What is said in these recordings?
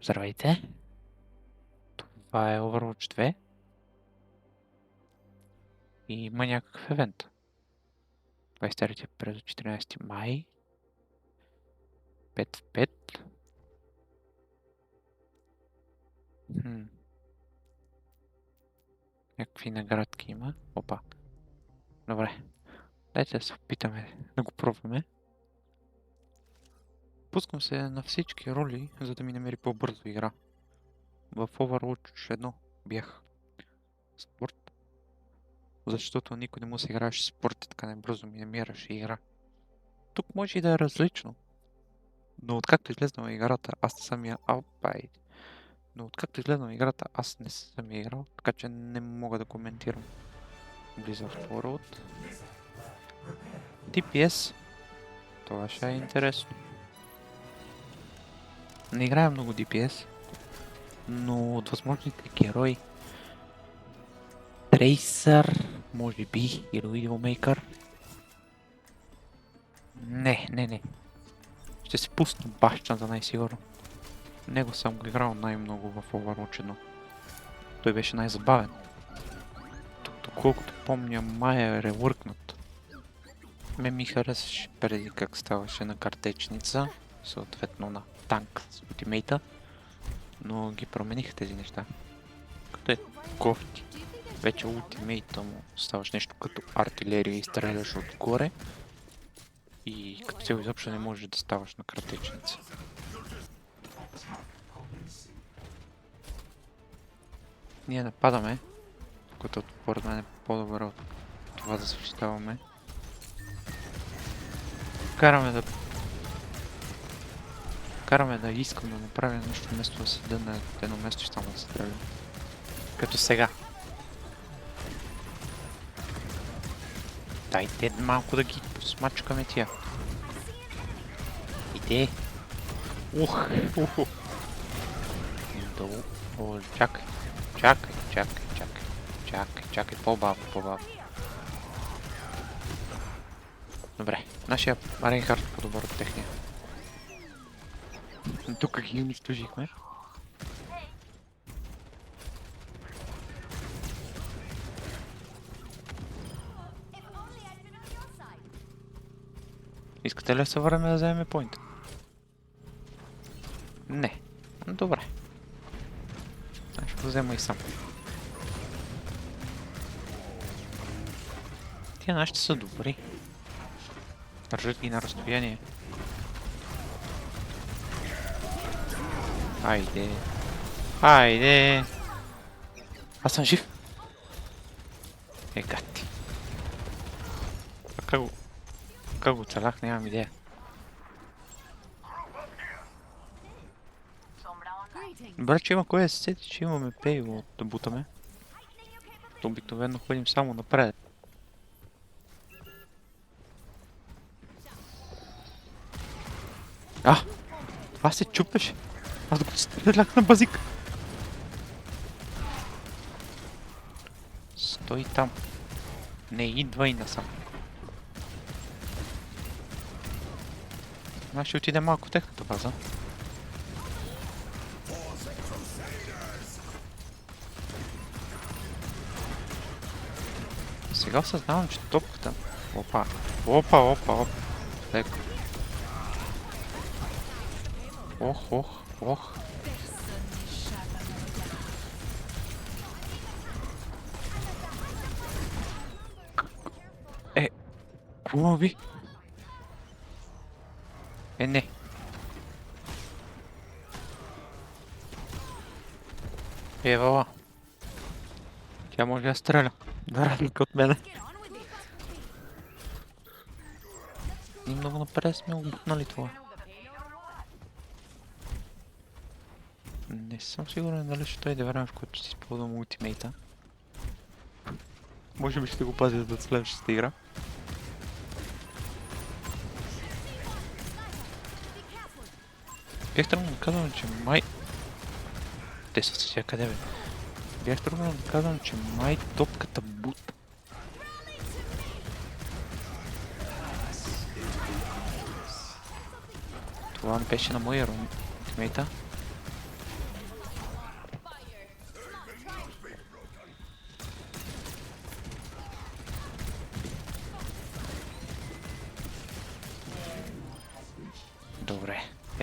Здравейте! Това е Overwatch 2 и има някакъв евент. 23 през 14 май 5 в 5. Някакви наградки има. Опа. Добре. Дайте да се опитаме да го пробваме. Пускам се на всички роли, за да ми намери по-бързо игра. В Overwatch 1 бях спорт, защото никой не му се играеше спорт и така небързо ми намираше игра. Тук може и да е различно. Но откакто излезнала играта, аз не съм я Но откакто изгледам играта, аз не съм я играл, така че не мога да коментирам. Blizzard World. DPS. Това ще е интересно. Не играя много DPS, но от възможните герои Tracer, може би, или Widowmaker. Не. Ще се пусна Bastion за най-сигурно. Него съм го играл най-много в Overwatch 1. Той беше най-забавен. Доколкото помня, май е ревъркнат. Ми харесваше преди как ставаше на картечница, съответно на танк с ултимейта, но ги промениха тези неща. Като е кофти. Вече ултимейта му ставаш нещо като артилерия и стреляш отгоре и като цяло изобщо не можеш да ставаш на картечница. Ние нападаме, което според мен е по-добре от това да защитаваме. Караме да искам да направя нещо вместо да седа на едно место и само да стрелям. Като сега. Дайте малко да ги посмачкаме тия. Иде. Долу. О, чакай. Чакай. По-бавно. Добре. Нашия Рейнхард е по-добър от техния. Тук ги унищожихме. Искате ли да се върнем да вземем поинт? Не. Добре. Ще го взема и сам. Тия нашите са добри. Държат ги на разстояние. Хайде! Аз съм жив! Гати. Как го целах, нямам идея. Добре, че има кое да се сети, че имаме пейво да бутаме. Обикновено ходим само напред. Това се чупеше. Аз го стрелях на базик. Стой там. Не идвай насам. Ще отиде малко в техната база. Сега осъзнавам, че топката... Опа. Леко. Ох. Какво ви? Не. Евала. Тя може да стреля. Да, разлика от мене. И много напред сме обутнали това. Не съм сигурен дали ще дойде време, в което ще си използвам ултимейта. Може би ще го пазя за следващата игра. Бях тръгнал да казвам, че май... Те са всякъде, бе. Бях тръгнал да казвам, че май топката бута. Това беше на моя ултимейта.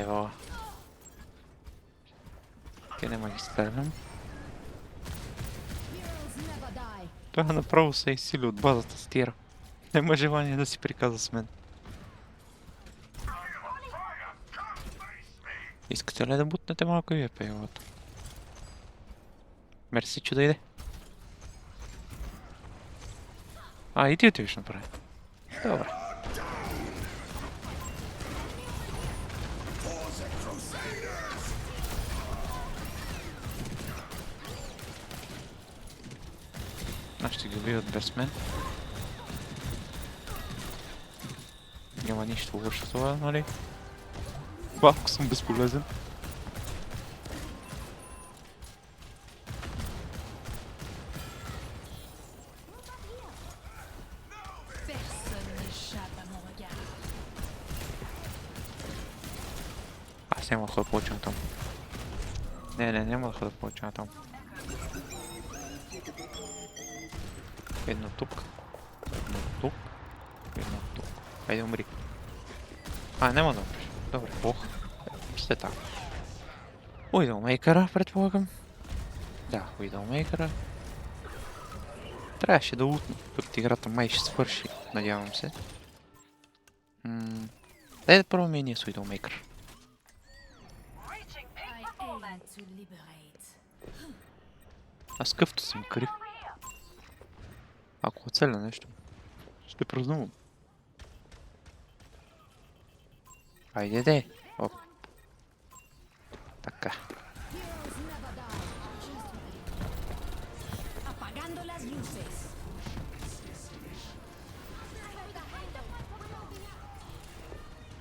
Ево. Те няма ги стрелям. Това направо се изсили от базата с тира. Няма желание да си приказва с мен. Искате ли да бутнете малко и вие пейлото? Мерси, че дойде. И ти отиваш направи. Добре. Ще ги убиват без мен. Няма нищо лошо в това, нали? Малко съм безполезен. Аз няма да получам там. Не, няма да получам там. Едно тук. Едно тук. Едно тук. Хайде умри. Няма да умреш. Добре, Сте така. Уидълмейкъра, предполагам. Да, Уидълмейкъра. Трябваше да лутна. Тук играта май ще свърши, надявам се. Дай да пробваме и ние с Уидълмейкър. Аз къвто съм крив. Ако оцеля нещо, ще празнувам. Айде де. Оп. Така.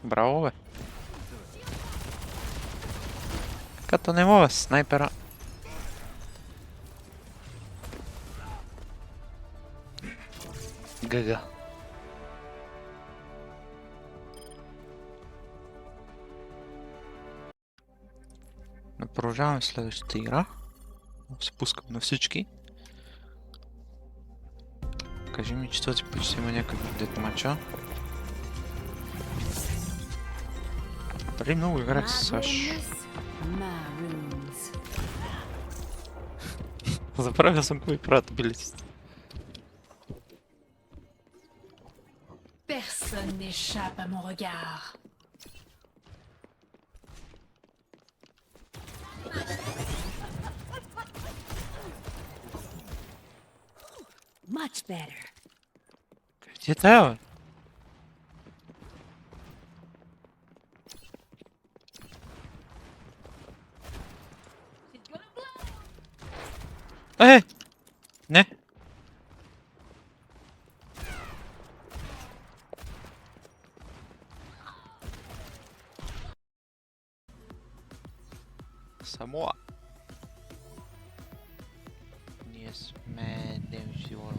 Браво, бе. Като не мога, снайпера. Гъга. Продължаваме следващата игра. Се пускам на всички. Кажи ми, че този път ще има някакъв детмача. Дали много играх с Саш. Забравя съм кой правят билетите. Personne n'échappe à mon regard. Much better. Где тая? Не. Самоа. Ние сме Демжиор.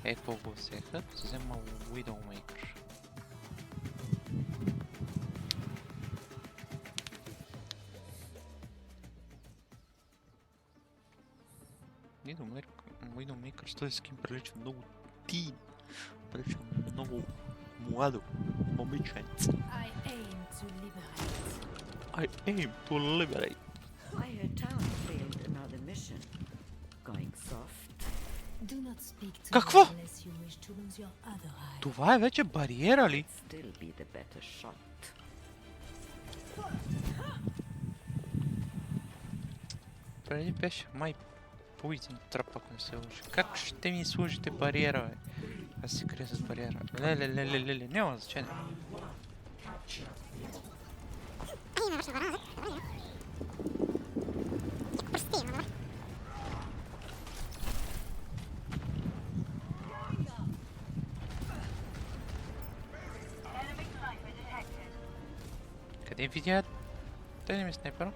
Какво го взеха? Взема Widowmaker. Widowmaker с този скин прилича много тин. Прилича много младо момиченце. I aim to liberate. Fire Town failed another mission. Going soft. Какво? Това е вече бариера ли? Still be the better shot. Преди беше май Poison Trap, ако не се лъжа. Как ще ми служите бариера, бе? Аз се крия с бариера. Леле, няма значение. Къде видят? Те не ми снайпера.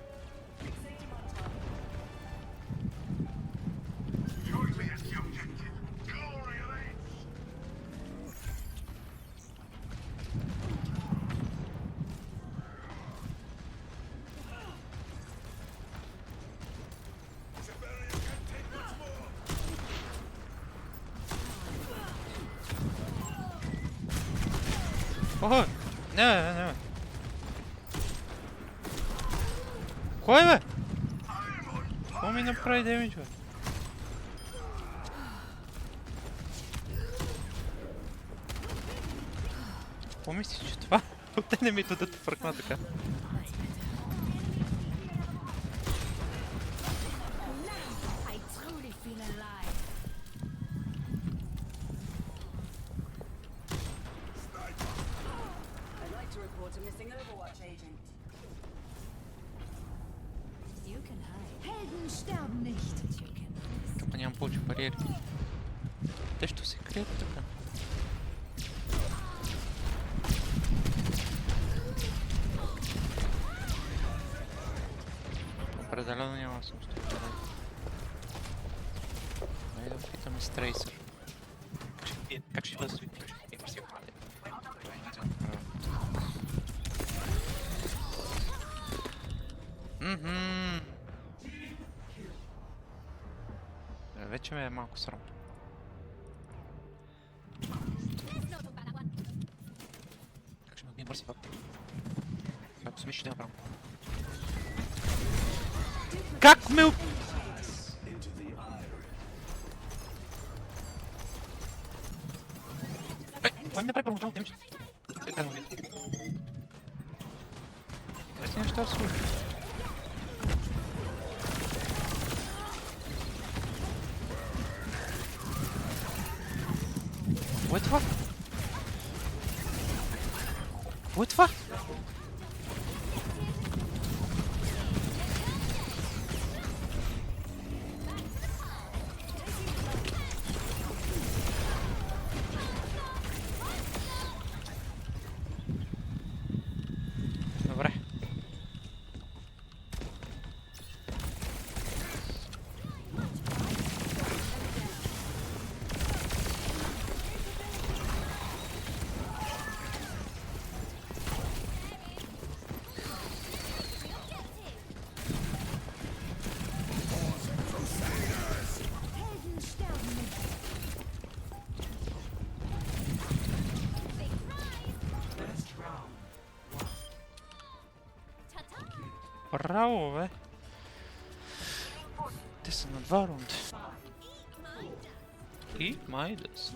Охо! Не. Кой бе? Какво ми направи демидж, бе? Какво мислиш, че това? Те не ми дадат фръкна така. I truly feel alive. I'd like to report a missing Overwatch agent. You can hide. Helden sterben nicht. You can hide. Тупо нямам повече бариери. Те що се крият така? Определено няма да съм стоял. Дай да опитаме с трейсър. Как ще бъде свикнеш? Вече ме е малко срам. Как ще ме отбие бързи пак? Ако се мислиш, няма право. Как ме об... Кой ми направи първоначално демидж? Къде неща се случва? Какво е това? Какво е това? Добре. Браво, бе! Те са на 2 рунда. И Майдас.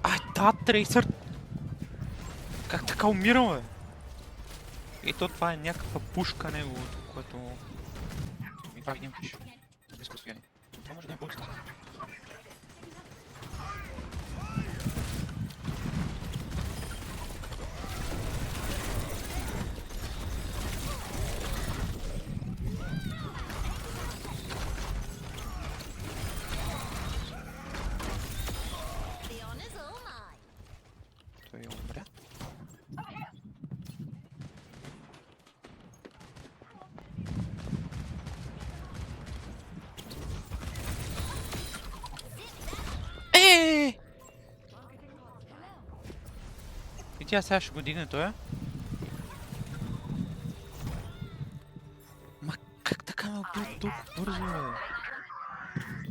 Ай, да, трейсър! Как така умирам, бе? И то това е някаква пушка неговото, което ми прави димаш. Близко стояние. Това може да е пушка. Той умря. И тя сега ще го дигне той. Ма как така ме убил толкова бързо, бе?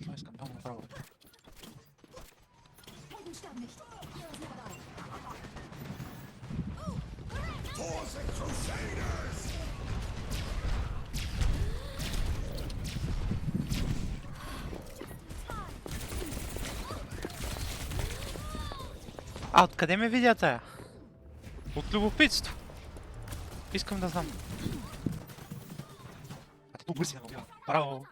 Това е скандално направо. Helden sterben nicht. А, откъде ме видя тая? От любопитство. Искам да знам. А те по-бързи ме убива. Браво!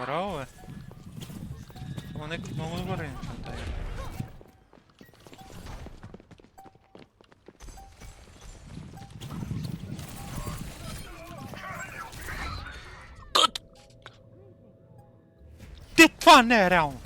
Браво, бе. Това някак много добър е. Това не е реално!